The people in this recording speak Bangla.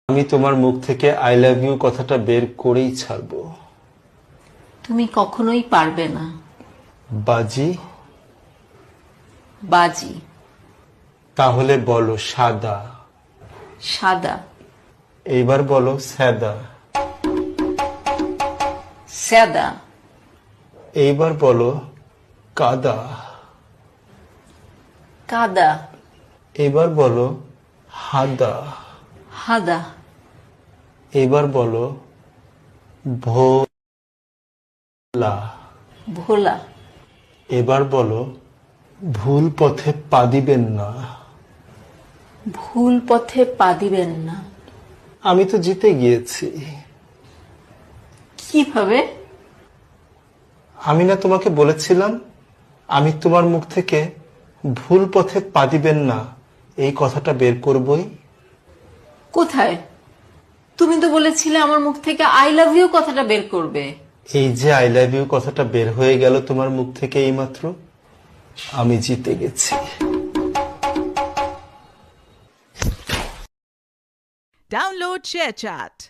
আমি তোমার মুখ থেকে আই লাভ ইউ কথাটা বের করেই ছাড়বো। তুমি কখনোই পারবে না। বাজি? বাজি। তাহলে বলো সাদা। সাদা। এইবার বলো স্যাদা। স্যাদা। এইবার বলো কাদা। কাদা। এবার বলো হাদা। হাদা। এবার বলো ভোলা। ভোলা। এবার বলো ভুল পথে পা দিবেন না। ভুল পথে পা দিবেন না। আমি তো জিতে গিয়েছি। কিভাবে? আমি না তোমাকে বলেছিলাম আমি তোমার মুখ থেকে ভুল পথে পা দিবেন না এই কথাটা বের করবই। কোথায়? তুমি তো বলেছিলে আমার মুখ থেকে আই লাভ ইউ কথাটা বের করবে। এই যে আই লাভ ইউ কথাটা বের হয়ে গেল তোমার মুখ থেকে এইমাত্র, আমি জিতে গেছি। Download ShareChat.